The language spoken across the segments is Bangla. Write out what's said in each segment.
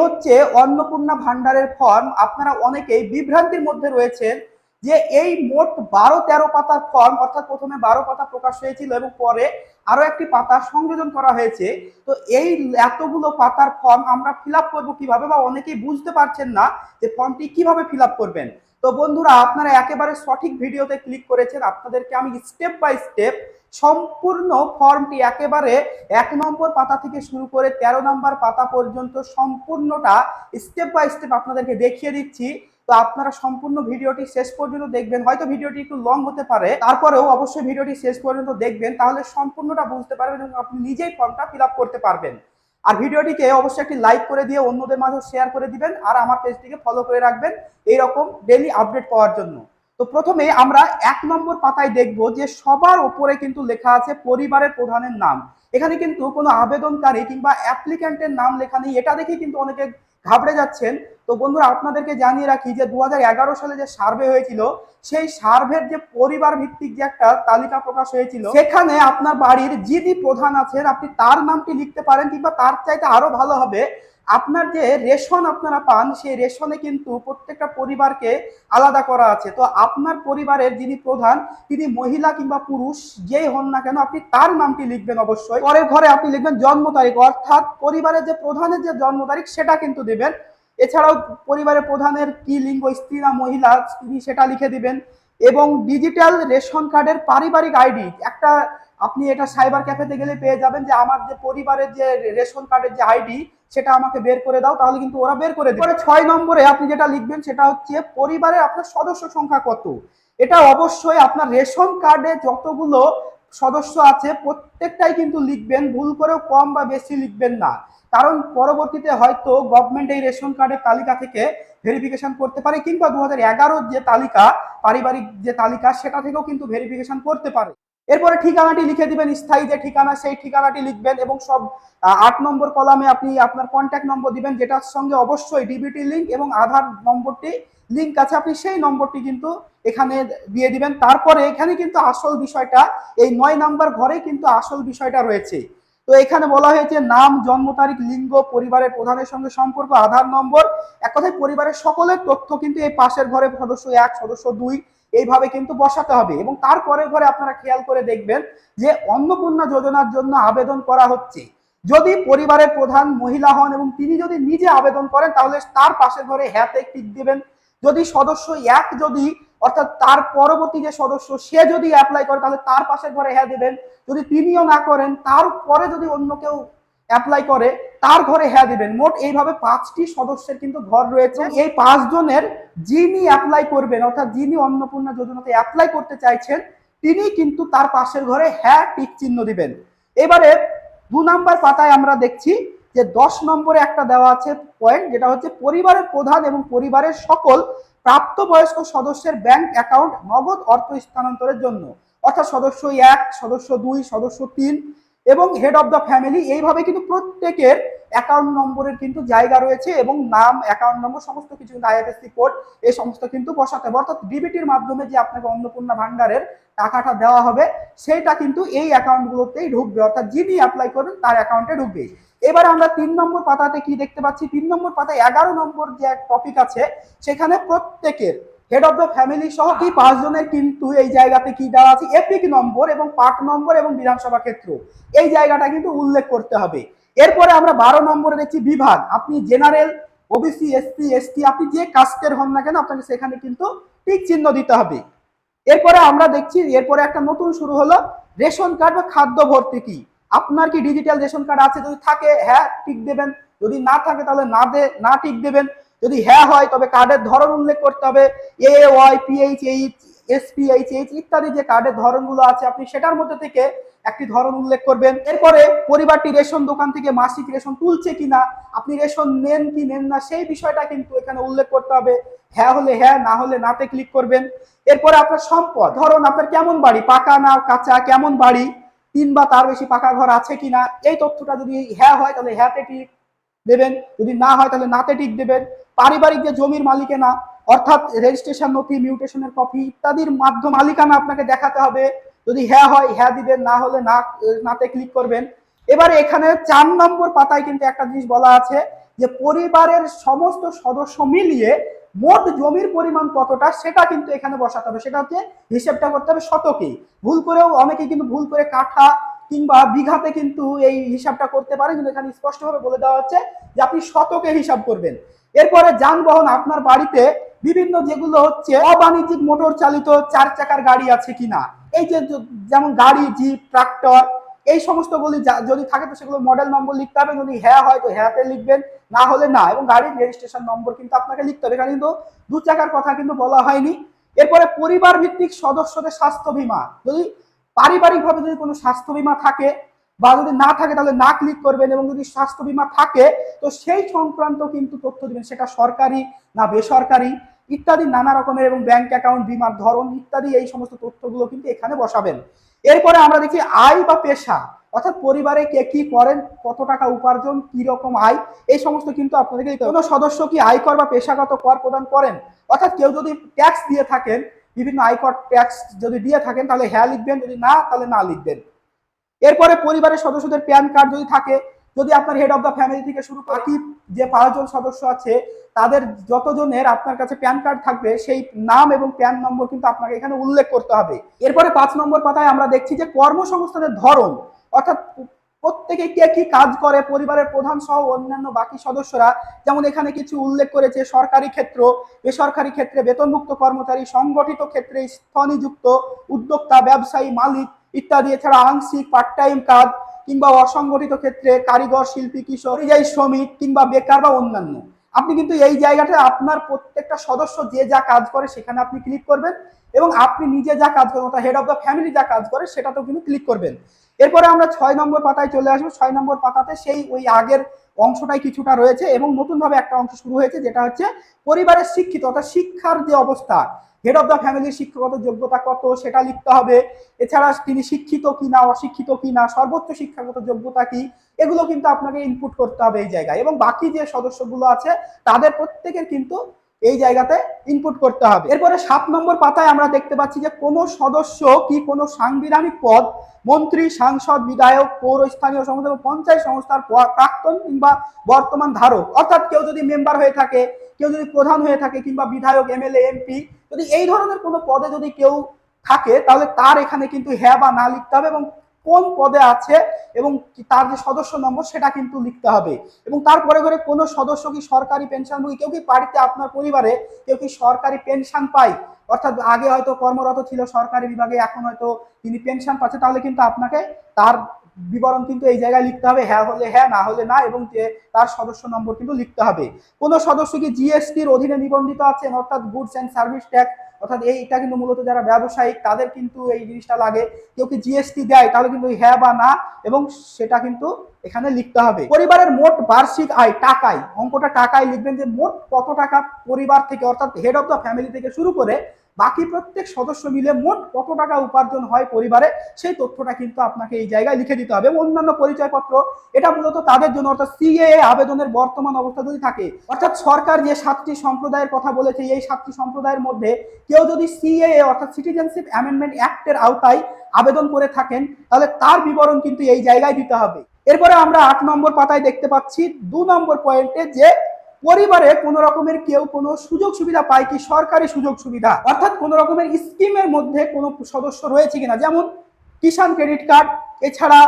হচ্ছে অন্নপূর্ণা ভান্ডারের ফর্ম। আপনারা অনেকেই বিভ্রান্তির মধ্যে রয়েছেন যে এই মোট 12-13 পাতার ফর্ম, অর্থাৎ প্রথমে 12 পাতা প্রকাশ হয়েছিল এবং পরে আরো একটি পাতা সংযোজন করা হয়েছে। তো এই এতগুলো পাতার ফর্ম আমরা ফিল আপ করবো কিভাবে, বা অনেকেই বুঝতে পারছেন না যে ফর্মটি কিভাবে ফিল আপ করবেন। তো বন্ধুরা, আপনারা একেবারে সঠিক ভিডিওতে ক্লিক করেছেন। আপনাদেরকে আমি স্টেপ বাই স্টেপ সম্পূর্ণ ফর্মটি একেবারে 1 নম্বর পাতা থেকে শুরু করে 13 নম্বর পাতা পর্যন্ত সম্পূর্ণটা স্টেপ বাই স্টেপ আপনাদেরকে দেখিয়ে দিচ্ছি। তো আপনারা সম্পূর্ণ ভিডিওটি শেষ পর্যন্ত দেখবেন। হয়তো ভিডিওটি একটু লং হতে পারে, তারপরেও অবশ্যই ভিডিওটি শেষ পর্যন্ত দেখবেন, তাহলে সম্পূর্ণটা বুঝতে পারবেন এবং আপনি নিজেই ফর্মটা ফিল আপ করতে পারবেন। আর ভিডিওটিকে অবশ্যই একটি লাইক করে দিয়ে অন্যদের মাঝে শেয়ার করে দিবেন, আর আমার পেজটিকে ফলো করে রাখবেন এইরকম ডেইলি আপডেট পাওয়ার জন্য। তো প্রথমে আমরা 1 নম্বর পাতায় দেখব যে সবার উপরে কিন্তু লেখা আছে পরিবারের প্রধানের নাম। এখানে কিন্তু কোনো আবেদনকারী কিংবা অ্যাপ্লিক্যান্টের নাম লেখা নেই। এটা দেখে কিন্তু অনেকে ঘাবড়ে যাচ্ছেন। তো বন্ধুরা, আপনাদেরকে জানিয়ে রাখি যে 2011 সালে যে সার্ভে হয়েছিল, সেই সার্ভের যে পরিবার ভিত্তিক যে একটা তালিকা প্রকাশ হয়েছিল, সেখানে আপনার বাড়ির যিনি প্রধান আছেন আপনি তার নামটি লিখতে পারেন, কিংবা তার চাইতে আরো ভালো হবে আপনার যে রেশন আপনারা পান, সেই রেশনে কিন্তু প্রত্যেকটা পরিবারকে আলাদা করা আছে। তো আপনার পরিবারের যিনি প্রধান, তিনি মহিলা কিংবা পুরুষ যেই হন না কেন, আপনি তার নামটি লিখবেন। অবশ্যই পরের ঘরে আপনি লিখবেন জন্ম তারিখ, অর্থাৎ পরিবারের যে প্রধানের যে জন্ম তারিখ সেটা কিন্তু দিবেন। এছাড়াও পরিবারের প্রধানের কি লিঙ্গ, স্ত্রী না মহিলা, তিনি সেটা লিখে দিবেন। এবং ডিজিটাল রেশন কার্ডের পারিবারিক আইডি একটা, আপনি এটা সাইবার ক্যাফেতে গেলে পেয়ে যাবেন যে আমার যে পরিবারের যে রেশন কার্ডের যে আইডি সেটা আমাকে বের করে দাও, তাহলে কিন্তু ওরা বের করে দেবে। 6 নম্বরে আপনি যেটা লিখবেন সেটা হচ্ছে পরিবারের আপনার সদস্য সংখ্যা কত। এটা অবশ্যই আপনার রেশন কার্ডে যতগুলো সদস্য আছে প্রত্যেকটাই কিন্তু লিখবেন, ভুল করেও কম বা বেশি লিখবেন না। কারণ পরবর্তীতে হয়তো গভর্নমেন্ট এই রেশন কার্ডের তালিকা থেকে ভেরিফিকেশন করতে পারে, কিংবা 2011 যে তালিকা, পারিবারিক যে তালিকা, সেটা থেকেও কিন্তু ভেরিফিকেশন করতে পারে। এরপরে ঠিকানাটি লিখে দিবেন, স্থায়ী যে ঠিকানা সেই ঠিকানাটি লিখবেন। এবং সব 8 নম্বর কলামে আপনি আপনার কন্ট্যাক্ট নম্বর দিবেন, যেটার সঙ্গে অবশ্যই ডিবিটি লিঙ্ক এবং আধার নম্বরটি লিঙ্ক আছে, আপনি সেই নম্বরটি কিন্তু এখানে দিয়ে দিবেন। তারপরে এখানে কিন্তু আসল বিষয়টা, এই 9 নাম্বার ঘরে কিন্তু আসল বিষয়টা রয়েছে। তো এখানে বলা হয়েছে নাম, জন্ম তারিখ, লিঙ্গ, পরিবারের প্রধানের সঙ্গে সম্পর্ক, আধার নম্বর, এক কথায় পরিবারের সকলের তথ্য কিন্তু এই পাশের ঘরে সদস্য 1, সদস্য 2 এইভাবে কিন্তু বসাতে হবে। এবং তারপরের ঘরে আপনারা খেয়াল করে দেখবেন যে অন্নপূর্ণা যোজনার জন্য আবেদন করা হচ্ছে। যদি পরিবারের প্রধান মহিলা হন এবং তিনি যদি নিজে আবেদন করেন, তাহলে তার পাশের ঘরে হ্যাঁতে টিক দিবেন। যদি সদস্য 1 যদি, অর্থাৎ তার পরবর্তী যে সদস্য সে যদি অ্যাপ্লাই করে, তাহলে তার পাশের ঘরে হ্যাঁ দিবেন। যদি তিনিও না করেন, তারপরে যদি অন্য কেউ অ্যাপ্লাই করে, তার ঘরে হ্যাঁ দিবেন। মোট এইভাবে 5টি সদস্যের কিন্তু ঘর রয়েছে। এই 5 জনের যিনি অ্যাপ্লাই করবেন, অর্থাৎ যিনি অন্নপূর্ণা যোজনাতে অ্যাপ্লাই করতে চাইছেন, তিনি কিন্তু তার পাশের ঘরে হ্যাঁ টিক চিহ্ন দিবেন। এবারে 2 নম্বর পাতায় আমরা দেখছি যে 10 নম্বরে একটা দেওয়া আছে পয়েন্ট, যেটা হচ্ছে পরিবারের প্রধান এবং পরিবারের সকল প্রাপ্তবয়স্ক সদস্যের ব্যাংক অ্যাকাউন্ট নগদ অর্থ স্থানান্তরের জন্য, অর্থাৎ সদস্য 1, সদস্য 2, সদস্য 3 এবং হেড অফ দ্য ফ্যামিলি, এইভাবে কিন্তু প্রত্যেকের অ্যাকাউন্ট নম্বরের কিন্তু জায়গা রয়েছে, এবং নাম, অ্যাকাউন্ট নম্বর সমস্ত কিছু কিন্তু আইএফএসসি কোড এই সমস্ত কিন্তু বসাতে হবে। অর্থাৎ ডিবিটির মাধ্যমে যে আপনাকে অন্নপূর্ণা ভান্ডারের টাকাটা দেওয়া হবে, সেইটা কিন্তু এই অ্যাকাউন্টগুলোতেই ঢুকবে, অর্থাৎ যিনি অ্যাপ্লাই করবেন তার অ্যাকাউন্টে ঢুকবে। এবার আমরা 3 নম্বর পাতাতে কি দেখতে পাচ্ছি, 3 নম্বর পাতায় 11 নম্বর যে এক টপিক আছে, সেখানে প্রত্যেকের হেড অফ দ্য ফ্যামিলি সহ কি 5 জনের কিন্তু এই জায়গাতে কি দেওয়া আছে, এপিক নম্বর এবং পার্ট নম্বর এবং বিধানসভা ক্ষেত্র, এই জায়গাটা কিন্তু উল্লেখ করতে হবে। এরপরে আমরা 12 নম্বরে দেখছি বিভাগ, আপনি জেনারেল, ওবিসি, এসসি, এসটি, আপনি যে কাস্টের হন না কেন আপনাকে সেখানে কিন্তু টিক চিহ্ন দিতে হবে। এরপরে আমরা দেখছি, এরপরে একটা নতুন শুরু হলো রেশন কার্ড বা খাদ্য ভর্তুকি। আপনার কি ডিজিটাল রেশন কার্ড আছে? যদি থাকে হ্যাঁ টিক দেবেন, যদি না থাকে তাহলে না টিক দেবেন। যদি হ্যাঁ হয় তবে কার্ডের ধরন উল্লেখ করতে হবে, এ ওয়াই, পিএইচএইচ, এসপিএইচএইচ ইত্যাদি যে কার্ডের ধরনগুলো আছে আপনি সেটার মধ্যে থেকে একটি ধরন উল্লেখ করবেন। এরপরে পরিবারটি রেশন দোকান থেকে মাসিক রেশন তুলছে কিনা, আপনি রেশন নেন কি নেন না সেই বিষয়টা কিন্তু এখানে উল্লেখ করতে হবে। হ্যাঁ হলে হ্যাঁ, না হলে নাতে ক্লিক করবেন। এরপরে আপনার সম্পদ, ধরুন আপনার কেমন বাড়ি, পাকা না কাঁচা, কেমন বাড়ি, 3 বা তার বেশি পাকা ঘর আছে কিনা, এই তথ্যটা যদি হ্যাঁ হয় তাহলে হ্যাঁতে টিক দেবেন, যদি না হয় তাহলে নাতে টিক দেবেন। পারিবারিক যে জমির মালিকানা, অর্থাৎ রেজিস্ট্রেশন নথি, মিউটেশনের কপি ইত্যাদির মাধ্যমে মালিকানা আপনাকে দেখাতে হবে। যদি হ্যাঁ হয় হ্যাঁ দিবেন, না হলে নাতে ক্লিক করবেন। এবারে এখানে 4 নম্বর পাতায় কিন্তু একটা জিনিস বলা আছে যে পরিবারের সমস্ত সদস্য মিলিয়ে মোট জমির পরিমাণ কতটা সেটা কিন্তু এখানে বসাতে হবে। সেটা হচ্ছে হিসেবটা করতে হবে শতকে। ভুল করেও অনেকে কিন্তু ভুল করে কাঠা কিংবা বিঘাতে কিন্তু এই হিসাবটা করতে পারে, কিন্তু এখানে স্পষ্টভাবে বলে দেওয়া হচ্ছে যে আপনি শতকে হিসাব করবেন। এরপরে যানবাহন, আপনার বাড়িতে বিভিন্ন যেগুলো হচ্ছে অবাণিজ্যিক মোটর চালিত 4 চাকার গাড়ি আছে কিনা, এই যে যেমন গাড়ি, জিপ, ট্রাক্টর, এই সমস্তগুলি যদি থাকে তো সেগুলো মডেল নম্বর লিখতে হবে। যদি হ্যাঁ হয় তো হ্যাঁতে লিখবেন, না হলে না, এবং গাড়ির রেজিস্ট্রেশন নম্বর কিন্তু আপনাকে লিখতে হবে। এখানে কিন্তু 2 চাকার কথা কিন্তু বলা হয়নি। এরপরে পরিবার ভিত্তিক সদস্যদের স্বাস্থ্য বীমা, যদি পারিবারিকভাবে যদি কোনো স্বাস্থ্য বীমা থাকে বা যদি না থাকে তাহলে না ক্লিক করবেন, এবং যদি স্বাস্থ্য বীমা থাকে তো সেই সংক্রান্ত কিন্তু তথ্য দিবেন, সেটা সরকারি না বেসরকারি ইত্যাদি নানা রকমের, এবং ব্যাংক অ্যাকাউন্ট, বীমার ধরন ইত্যাদি এই সমস্ত তথ্যগুলো কিন্তু এখানে বসাবেন। এরপরে আমরা দেখি আয় বা পেশা, অর্থাৎ পরিবারে কে কি করেন, কত টাকা উপার্জন, কি রকম আয়, এই সমস্ত কিন্তু আপনাদেরকে, কোনো সদস্য কি আয়কর বা পেশাগত কর প্রদান করেন, অর্থাৎ কেউ যদি ট্যাক্স দিয়ে থাকেন, বিভিন্ন আয়কর ট্যাক্স যদি দিয়ে থাকেন তাহলে হ্যাঁ লিখবেন, যদি না তাহলে না লিখবেন। এরপরে পরিবারের সদস্যদের প্যান কার্ড যদি থাকে, যদি আপনার হেড অফ দ্য ফ্যামিলি থেকে শুরু বাকি যে 5 জন সদস্য আছে তাদের যতজনের আপনার কাছে প্যান কার্ড থাকবে সেই নাম এবং প্যান নম্বর কিন্তু আপনাকে এখানে উল্লেখ করতে হবে। এরপরে 5 নম্বর পাতায় আমরা দেখছি যে কর্মসংস্থানের ধরন, অর্থাৎ প্রত্যেকে কে কি কাজ করে, পরিবারের প্রধান সহ অন্যান্য বাকি সদস্যরা, যেমন এখানে কিছু উল্লেখ করেছে সরকারি ক্ষেত্র, বেসরকারি ক্ষেত্রে বেতনভুক্ত কর্মচারী, সংগঠিত ক্ষেত্রে স্থনিযুক্ত উদ্যোক্তা, ব্যবসায়ী, মালিক ইত্যাদি। এছাড়া আংশিক পার্ট টাইম কাজ কিংবা অসংগঠিত ক্ষেত্রে কারিগর, শিল্পী, কৃষক, পরিযায়ী শ্রমিক কিংবা বেকার বা অন্যান্য। আপনি কিন্তু এই জায়গাটা আপনার প্রত্যেকটা সদস্য যে যা কাজ করে সেখানে আপনি ক্লিক করবেন, এবং আপনি নিজে যা কাজ করেন অর্থাৎ হেড অফ দ্য ফ্যামিলি যা কাজ করে সেটাতেও কিন্তু ক্লিক করবেন। এরপরে আমরা 6 নম্বর পাতায় চলে আসবো। 6 নম্বর পাতাতে সেই ওই আগের অংশটাই কিছুটা রয়েছে, এবং নতুনভাবে একটা অংশ শুরু হয়েছে, যেটা হচ্ছে পরিবারের শিক্ষিত অর্থাৎ শিক্ষার যে অবস্থা, হেড অফ দ্য ফ্যামিলির শিক্ষাগত যোগ্যতা কত সেটা লিখতে হবে। এছাড়া তিনি শিক্ষিত কিনা, অশিক্ষিত কিনা, সর্বোচ্চ শিক্ষাগত যোগ্যতা কি, এগুলো কিন্তু আপনাকে ইনপুট করতে হবে এই জায়গায়, এবং বাকি যে সদস্যগুলো আছে তাদের প্রত্যেকের কিন্তু এই জায়গাতে ইনপুট করতে হবে। এরপরে 7 নম্বর পাতায় আমরা দেখতে পাচ্ছি যে কোনো সদস্য কি কোনো সাংবিধানিক পদ, মন্ত্রী, সাংসদ, বিধায়ক, পৌর স্থানীয় সংস্থা এবং পঞ্চায়েত সংস্থার প্রাক্তন কিংবা বর্তমান ধারক, অর্থাৎ কেউ যদি মেম্বার হয়ে থাকে, কেউ যদি প্রধান হয়ে থাকে, কিংবা বিধায়ক, এমএলএ, এমপি, যদি এই ধরনের কোনো পদে যদি কেউ থাকে তাহলে তার এখানে কিন্তু হ্যাঁ বা না লিখতে হবে, এবং কোন পদে আছে এবং তার যে সদস্য নম্বর সেটা কিন্তু লিখতে হবে। এবং তারপরে করে কোনো সদস্য কি সরকারি পেনশনভোগী, কেউ কি বাড়িতে আপনার পরিবারে কেউ কি সরকারি পেনশন পায়, অর্থাৎ আগে হয়তো কর্মরত ছিল সরকারি বিভাগে, এখন হয়তো তিনি পেনশন পাচ্ছে, তাহলে কিন্তু আপনাকে তার বিবরণ কিন্তু এই জায়গায় লিখতে হবে, হ্যাঁ হলে হ্যাঁ, না হলে না, এবং তার সদস্য নম্বর কিন্তু লিখতে হবে। কোন সদস্য কি জিএসটির অধীনে নিবন্ধিত আছেন, অর্থাৎ গুডস এন্ড সার্ভিস ট্যাক্স, অর্থাৎ এইটা কিন্তু মূলত যারা ব্যবসায়িক তাদের কিন্তু এই জিনিসটা লাগে, কেউ কি জিএসটি দেয় তাহলে কিন্তু হ্যাঁ বা না, এবং সেটা কিন্তু এখানে লিখতে হবে। পরিবারের মোট বার্ষিক আয় টাকায়, অঙ্কটা টাকায় লিখবেন যে মোট কত টাকা পরিবার থেকে অর্থাৎ হেড অফ দ্য ফ্যামিলি থেকে শুরু করে বাকি প্রত্যেক সদস্য মিলে মোট কত টাকা উপার্জন হয় পরিবারে, সেই তথ্যটা কিন্তু আপনাকে এই জায়গায় লিখে দিতে হবে। অন্যান্য পরিচয়পত্র, এটা মূলত তাদের জন্য, অর্থাৎ সিএএ আবেদনের বর্তমান অবস্থা যদি থাকে, অর্থাৎ সরকার যে 7টি সম্প্রদায়ের কথা বলেছে, এই 7টি সম্প্রদায়ের মধ্যে কেউ যদি সিএএ অর্থাৎ সিটিজেনশিপ অ্যামেন্ডমেন্ট অ্যাক্টের আওতায় আবেদন করে থাকেন তাহলে তার বিবরণ কিন্তু এই জায়গায় দিতে হবে। এরপরে আমরা 8 নম্বর পাতায় দেখতে পাচ্ছি 2 নম্বর পয়েন্টে যে পরিবারে কোন রকমের কেউ কোনো সুযোগ সুবিধা পায় কি, সরকারি সুযোগ সুবিধা, অর্থাৎ কোন রকমের স্কিমের মধ্যে কোন সদস্য রয়েছে কিনা, যেমন কিষাণ ক্রেডিট কার্ড, এছাড়া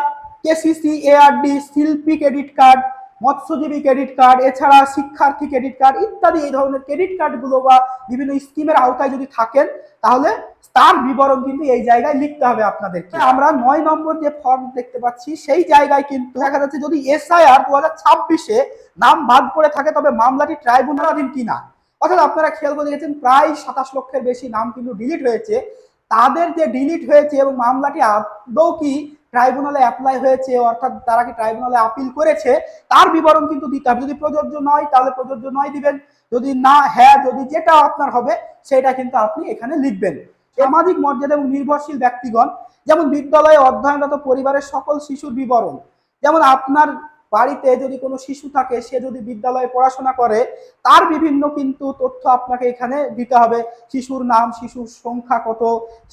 কেসিসি, এআরডি, শিল্পী ক্রেডিট কার্ড, মৎস্যজীবী ক্রেডিট কার্ড, এছাড়া শিক্ষার্থী ক্রেডিট কার্ড ইত্যাদি। এই ধরনের ক্রেডিট কার্ডগুলো বা বিভিন্ন স্কিমের আওতায় যদি থাকেন তাহলে তার বিবরণ কিন্তু এই জায়গায় লিখতে হবে আপনাদেরকে। আমরা 9 নম্বর যে ফর্ম দেখতে পাচ্ছি সেই জায়গায় কিন্তু দেখা যাচ্ছে যদি এসআইআর 2026-এ নাম বাদ পড়ে থাকে তবে মামলাটি ট্রাইব্যুনালাধীন কিনা, অর্থাৎ আপনারা খেয়াল করে দেখেছেন প্রায় 27 লক্ষের বেশি নাম কিন্তু ডিলিট হয়েছে। তাদের যে ডিলিট হয়েছে এবং মামলাটি আদৌ কি ট্রাইব্যুনালে অ্যাপ্লাই হয়েছে, অর্থাৎ তারা কি ট্রাইব্যুনালে আপিল করেছে, তার বিবরণ কিন্তু দিতে হবে। যদি প্রযোজ্য নয় তাহলে প্রযোজ্য নয় দিবেন, যদি না হ্যাঁ, যদি যেটা আপনার হবে সেটা কিন্তু আপনি এখানে লিখবেন। সামাজিক মর্যাদা এবং নির্ভরশীল ব্যক্তিগণ, যেমন বিদ্যালয়ে অধ্যয়নরত পরিবারের সকল শিশুর বিবরণ, যেমন আপনার বাড়িতে যদি কোনো শিশু থাকে, সে যদি বিদ্যালয়ে পড়াশোনা করে, তার বিভিন্ন কিন্তু তথ্য আপনাকে এখানে দিতে হবে। শিশুর নাম, শিশুর সংখ্যা কত,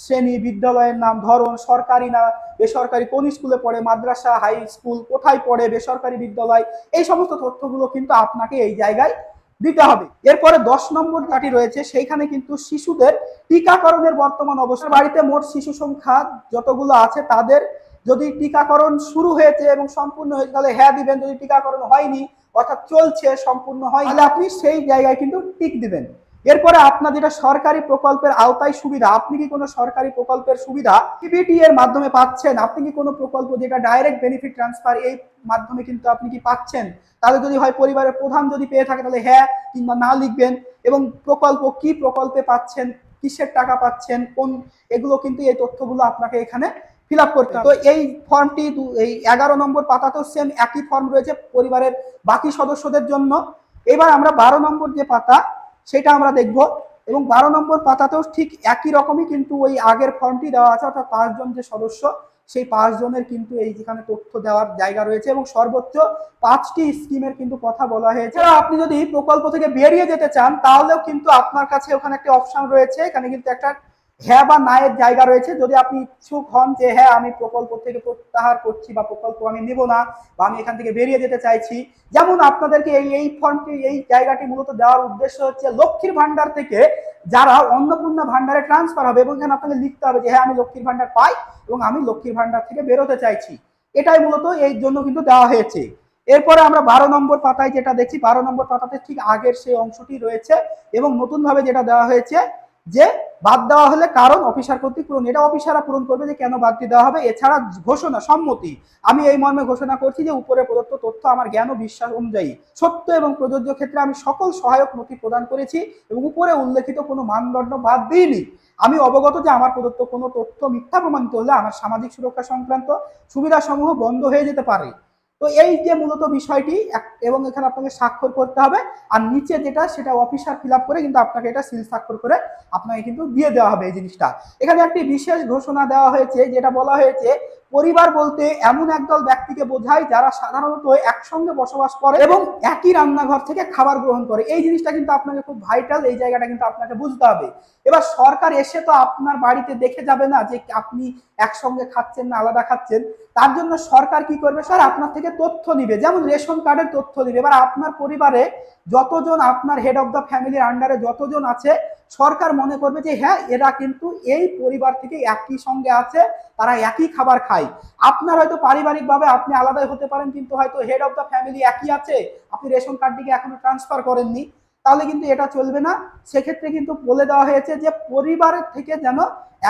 শ্রেণী, বিদ্যালয়ের নাম, ধরন, সরকারি না বেসরকারি, কোন স্কুলে পড়ে, মাদ্রাসা, হাই স্কুল, কোথায় পড়ে, বেসরকারি বিদ্যালয়, এই সমস্ত তথ্যগুলো কিন্তু আপনাকে এই জায়গায় দিতে হবে। এরপরে 10 নম্বর যেটি রয়েছে, সেইখানে কিন্তু শিশুদের টিকাকরণের বর্তমান অবস্থা। বাড়িতে মোট শিশু সংখ্যা যতগুলো আছে, তাদের যদি টিকাকরণ শুরু হয়েছে এবং সম্পূর্ণ হয়েছে তাহলে হ্যাঁ দিবেন, যদি টিকাকরণ হয়নি অর্থাৎ চলছে, সম্পূর্ণ হয়, তাহলে আপনি সেই জায়গায় কিন্তু টিক দিবেন। এরপরে আপনার যেটা সরকারি প্রকল্পের আওতায় সুবিধা, আপনি কি কোনো সরকারি প্রকল্পের সুবিধা ডিবিটি এর মাধ্যমে পাচ্ছেন, আপনি কি কোনো প্রকল্প যেটা ডাইরেক্ট বেনিফিট ট্রান্সফার, এই মাধ্যমে কিন্তু আপনি কি পাচ্ছেন, তাহলে যদি হয় পরিবারের প্রধান যদি পেয়ে থাকে তাহলে হ্যাঁ কিংবা না লিখবেন। এবং প্রকল্প, কি প্রকল্পে পাচ্ছেন, কিসের টাকা পাচ্ছেন, কোন, এগুলো কিন্তু এই তথ্যগুলো আপনাকে এখানে ফিল আপ করতে হবে। তো এই ফর্মটি এই 11 নম্বর পাতাতেও সেম একই ফর্ম রয়েছে পরিবারের বাকি সদস্যদের জন্য। এবার আমরা 12 নম্বর যে পাতা সেটা আমরা দেখব, এবং 12 নম্বর পাতাতেও ঠিক একই রকমই কিন্তু ওই আগের ফর্মটি দেওয়া আছে, অর্থাৎ 5 জন যে সদস্য, সেই 5 জনের কিন্তু এই যেখানে তথ্য দেওয়ার জায়গা রয়েছে, এবং সর্বোচ্চ 5টি স্কিমের কিন্তু কথা বলা হয়েছে। আপনি যদি প্রকল্প থেকে বেরিয়ে যেতে চান তাহলেও কিন্তু আপনার কাছে ওখানে একটা অপশন রয়েছে, এখানে কিন্তু একটা হ্যাঁ বা না এর জায়গা রয়েছে। যদি আপনি ইচ্ছুক হন যে হ্যাঁ আমি প্রকল্প থেকে প্রত্যাহার করছি বা প্রকল্প আমি নিব না, বা আমি এখান থেকে বেরিয়ে যেতে চাইছি, যেমন আপনাদেরকে এই ফর্মটি, এই জায়গাটি মূলত দেওয়ার উদ্দেশ্য হচ্ছে লক্ষ্মীর ভান্ডার থেকে যারা অন্নপূর্ণা ভান্ডারে ট্রান্সফার হবে, এবং এখানে আপনাকে লিখতে হবে যে হ্যাঁ আমি লক্ষ্মীর ভান্ডার পাই এবং আমি লক্ষ্মীর ভান্ডার থেকে বেরোতে চাইছি, এটাই মূলত এই জন্য কিন্তু দেওয়া হয়েছে। এরপরে আমরা 12 নম্বর পাতায় যেটা দেখছি, 12 নম্বর পাতাতে ঠিক আগের সেই অংশটি রয়েছে, এবং নতুন ভাবে যেটা দেওয়া হয়েছে যে বাদ দেওয়া হলে কারণ অফিসার কর্তৃক পূরণ, এটা অফিসাররা পূরণ করবে যে কেন বাদটি দেওয়া হবে। এছাড়া ঘোষণা, সম্মতি, আমি এই মর্মে ঘোষণা করছি যে উপরে প্রদত্ত তথ্য আমার জ্ঞান ও বিশ্বাস অনুযায়ী সত্য এবং প্রযোজ্য ক্ষেত্রে আমি সকল সহায়ক নথি প্রদান করেছি এবং উপরে উল্লেখিত কোনো মানদণ্ড বাদ দিইনি। আমি অবগত যে আমার প্রদত্ত কোনো তথ্য মিথ্যা প্রমাণিত হলে আমার সামাজিক সুরক্ষা সংক্রান্ত সুবিধাসমূহ বন্ধ হয়ে যেতে পারে। তো এই যে মূলত বিষয়টি, এবং এখানে আপনাকে স্বাক্ষর করতে হবে, আর নিচে যেটা সেটা অফিসার ফিল আপ করে কিন্তু আপনাকে এটা সিল স্বাক্ষর করে আপনাকে কিন্তু দিয়ে দেওয়া হবে এই জিনিসটা। এখানে একটি বিশেষ ঘোষণা দেওয়া হয়েছে, যেটা বলা হয়েছে পরিবার বলতে এমন একদল ব্যক্তিকে বোঝায় যারা সাধারণত একসঙ্গে বসবাস করে এবং একই রান্নাঘর থেকে খাবার গ্রহণ করে। এই জিনিসটা কিন্তু আপনাকে খুব ভাইটাল, এই জায়গাটা কিন্তু আপনাকে বুঝতে হবে। এবার সরকার এসে তো আপনার বাড়িতে দেখে যাবে না যে আপনি একসঙ্গে খাচ্ছেন না আলাদা খাচ্ছেন, তার জন্য সরকার কি করবে, স্যার আপনার থেকে তথ্য নিবে, যেমন রেশন কার্ডের তথ্য নিবে। এবার আপনার পরিবারে যতজন, আপনার হেড অফ দ্য ফ্যামিলির আন্ডারে যতজন আছে, সরকার মনে করবে যে হ্যাঁ এরা কিন্তু এই পরিবার থেকে একই সঙ্গে আছে, তারা একই খাবার খায়। আপনার হয়তো পারিবারিকভাবে আপনি আলাদাই হতে পারেন, কিন্তু হয়তো হেড অফ দ্য ফ্যামিলি একই আছে, আপনি রেশন কার্ডটিকে এখনো ট্রান্সফার করেননি, তাহলে কিন্তু এটা চলবে না। সেক্ষেত্রে কিন্তু বলে দেওয়া হয়েছে যে পরিবারের থেকে যেন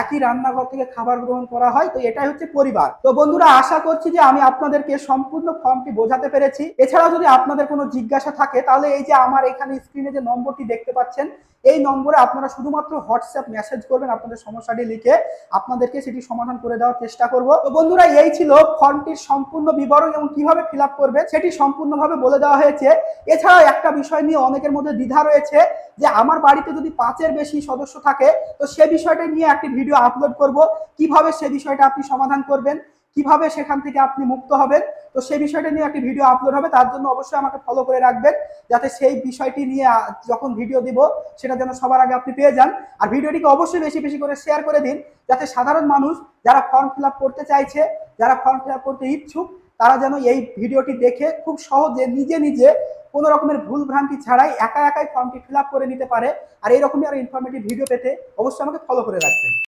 একই রান্নাঘর থেকে খাবার গ্রহণ করা হয়। তো এটাই হচ্ছে পরিবার। তো বন্ধুরা, আশা করছি যে আমি আপনাদেরকে সম্পূর্ণ ফর্মটি বোঝাতে পেরেছি। এছাড়াও যদি আপনাদের কোনো জিজ্ঞাসা থাকে তাহলে এই যে আমার এখানে স্ক্রিনে যে নম্বরটি দেখতে পাচ্ছেন, এই নম্বরে আপনারা শুধুমাত্র হোয়াটসঅ্যাপ মেসেজ করবেন, আপনাদের সমস্যাটি লিখে আপনাদেরকে সেটি সমাধান করে দেওয়ার চেষ্টা করব। তো বন্ধুরা, এই ছিল ফর্মটির সম্পূর্ণ বিবরণ এবং কিভাবে ফিল আপ করবে সেটি সম্পূর্ণভাবে বলে দেওয়া হয়েছে। এছাড়াও একটা বিষয় নিয়ে অনেকের মধ্যে দ্বিধা রয়েছে যে আমার বাড়িতে যদি 5-এর বেশি সদস্য থাকে, তো সে বিষয়টা নিয়ে একটি ভিডিও আপলোড করব, কিভাবে সে বিষয়টা আপনি সমাধান করবেন, কিভাবে সেখান থেকে আপনি মুক্ত হবেন। তো সেই বিষয়টা নিয়ে একটি ভিডিও আপলোড হবে, তার জন্য অবশ্যই আমাকে ফলো করে রাখবেন, যাতে সেই বিষয়টি নিয়ে যখন ভিডিও দিব সেটা যেন সবার আগে আপনি পেয়ে যান। আর ভিডিওটিকে অবশ্যই বেশি বেশি করে শেয়ার করে দিন, যাতে সাধারণ মানুষ যারা ফর্ম ফিল আপ করতে চাইছে, যারা ফর্ম ফিল আপ করতে ইচ্ছুক, তারা যেন এই ভিডিওটি দেখে খুব সহজে নিজে নিজে কোনো রকমের ভুল ভ্রান্তি ছাড়াই একাই ফর্মটি ফিল আপ করে নিতে পারে। আর এইরকমই আরো ইনফরমেটিভ ভিডিও পেতে অবশ্যই আমাকে ফলো করে রাখবেন।